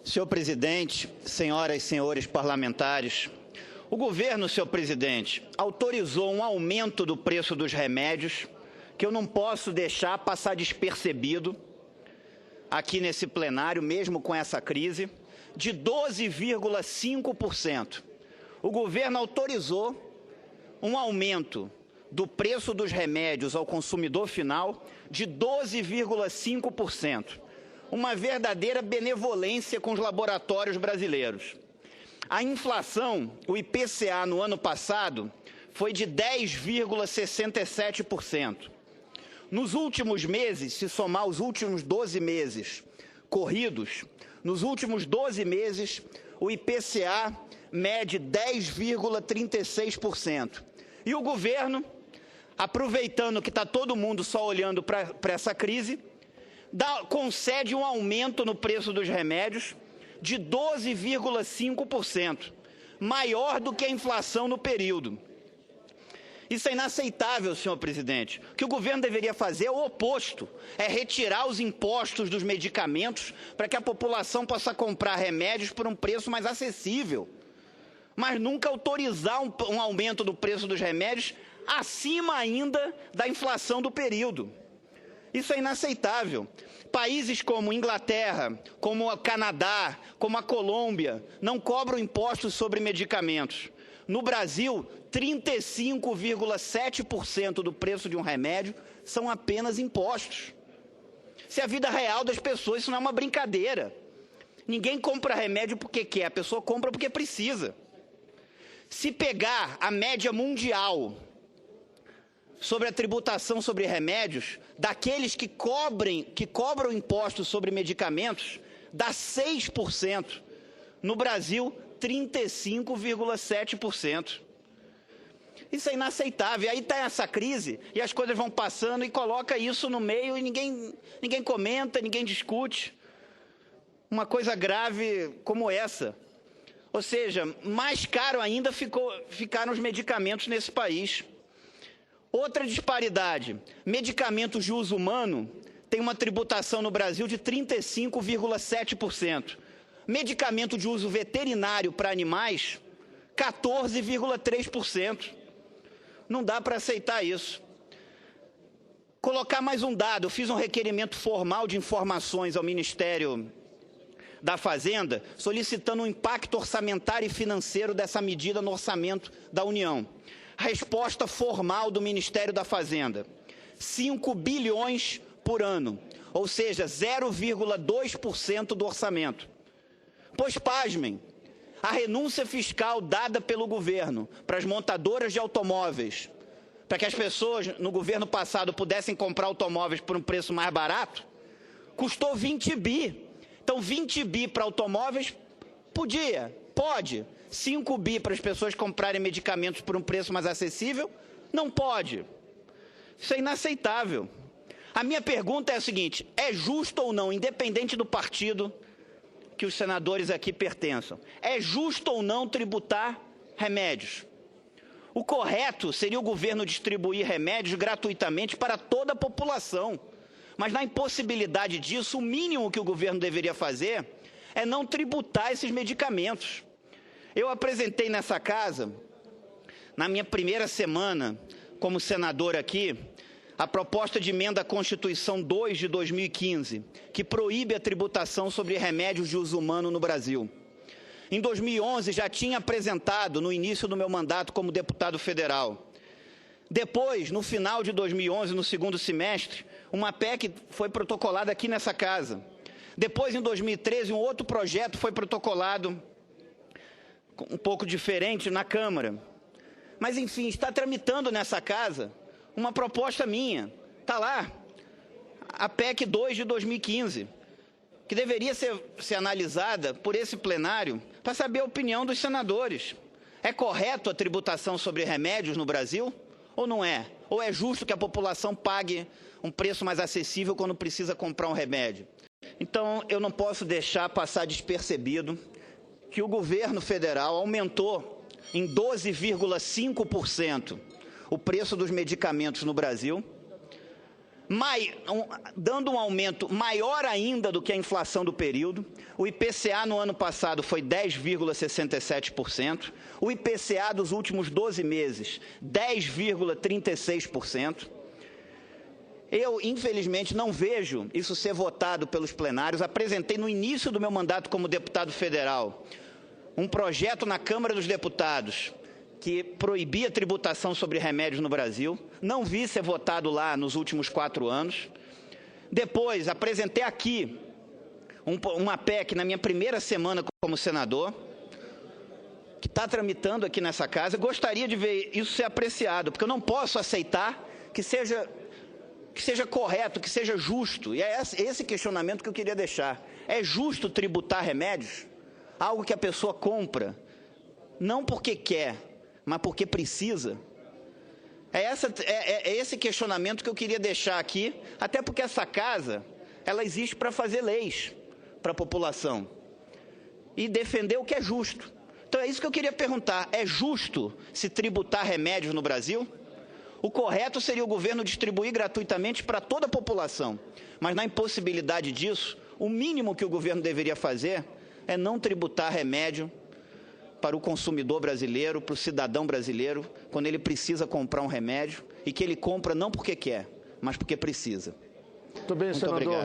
Senhor presidente, senhoras e senhores parlamentares, o governo, senhor presidente, autorizou um aumento do preço dos remédios que eu não posso deixar passar despercebido aqui nesse plenário, mesmo com essa crise, de 12,5%. O governo autorizou um aumento do preço dos remédios ao consumidor final de 12,5%. Uma verdadeira benevolência com os laboratórios brasileiros. A inflação, o IPCA, no ano passado, foi de 10,67%. Nos últimos meses, se somar os últimos 12 meses corridos, nos últimos 12 meses, o IPCA mede 10,36%. E o governo, aproveitando que está todo mundo só olhando para essa crise, concede um aumento no preço dos remédios de 12,5%, maior do que a inflação no período. Isso é inaceitável, senhor presidente. O que o governo deveria fazer é o oposto, é retirar os impostos dos medicamentos para que a população possa comprar remédios por um preço mais acessível, mas nunca autorizar um aumento do preço dos remédios acima ainda da inflação do período. Isso é inaceitável. Países como Inglaterra, como o Canadá, como a Colômbia, não cobram impostos sobre medicamentos. No Brasil, 35,7% do preço de um remédio são apenas impostos. Se a vida real das pessoas, isso não é uma brincadeira. Ninguém compra remédio porque quer, a pessoa compra porque precisa. Se pegar a média mundial sobre a tributação sobre remédios, daqueles que cobram impostos sobre medicamentos, dá 6%. No Brasil, 35,7%. Isso é inaceitável. Aí está essa crise e as coisas vão passando e coloca isso no meio e ninguém comenta, ninguém discute. Uma coisa grave como essa. Ou seja, mais caro ainda ficaram os medicamentos nesse país. Outra disparidade, medicamentos de uso humano tem uma tributação no Brasil de 35,7%. Medicamento de uso veterinário para animais, 14,3%. Não dá para aceitar isso. Colocar mais um dado, eu fiz um requerimento formal de informações ao Ministério da Fazenda, solicitando um impacto orçamentário e financeiro dessa medida no orçamento da União. Resposta formal do Ministério da Fazenda, 5 bilhões por ano, ou seja, 0,2% do orçamento. Pois, pasmem, a renúncia fiscal dada pelo governo para as montadoras de automóveis, para que as pessoas no governo passado pudessem comprar automóveis por um preço mais barato, custou 20 bi. Então, 20 bi para automóveis, pode. 5 bi para as pessoas comprarem medicamentos por um preço mais acessível? Não pode. Isso é inaceitável. A minha pergunta é a seguinte, é justo ou não, independente do partido que os senadores aqui pertençam, é justo ou não tributar remédios? O correto seria o governo distribuir remédios gratuitamente para toda a população. Mas na impossibilidade disso, o mínimo que o governo deveria fazer é não tributar esses medicamentos. Eu apresentei nessa casa, na minha primeira semana como senador aqui, a proposta de emenda à Constituição 2 de 2015, que proíbe a tributação sobre remédios de uso humano no Brasil. Em 2011, já tinha apresentado, no início do meu mandato como deputado federal. Depois, no final de 2011, no segundo semestre, uma PEC foi protocolada aqui nessa casa. Depois, em 2013, um outro projeto foi protocolado um pouco diferente na Câmara. Mas, enfim, está tramitando nessa casa uma proposta minha. Está lá, a PEC 2 de 2015, que deveria ser analisada por esse plenário para saber a opinião dos senadores. É correto a tributação sobre remédios no Brasil ou não é? Ou é justo que a população pague um preço mais acessível quando precisa comprar um remédio? Então, eu não posso deixar passar despercebido que o governo federal aumentou em 12,5% o preço dos medicamentos no Brasil, dando um aumento maior ainda do que a inflação do período. O IPCA no ano passado foi 10,67%, o IPCA dos últimos 12 meses, 10,36%. Eu, infelizmente, não vejo isso ser votado pelos plenários. Apresentei no início do meu mandato como deputado federal um projeto na Câmara dos Deputados que proibia a tributação sobre remédios no Brasil. Não vi ser votado lá nos últimos 4 anos. Depois, apresentei aqui uma PEC na minha primeira semana como senador, que está tramitando aqui nessa casa. Gostaria de ver isso ser apreciado, porque eu não posso aceitar que seja correto, que seja justo. E é esse questionamento que eu queria deixar. É justo tributar remédios? Algo que a pessoa compra, não porque quer, mas porque precisa? É esse questionamento que eu queria deixar aqui, até porque essa casa, ela existe para fazer leis para a população e defender o que é justo. Então é isso que eu queria perguntar. É justo se tributar remédios no Brasil? O correto seria o governo distribuir gratuitamente para toda a população. Mas na impossibilidade disso, o mínimo que o governo deveria fazer é não tributar remédio para o consumidor brasileiro, para o cidadão brasileiro, quando ele precisa comprar um remédio e que ele compra não porque quer, mas porque precisa. Muito bem, senador. Muito obrigado.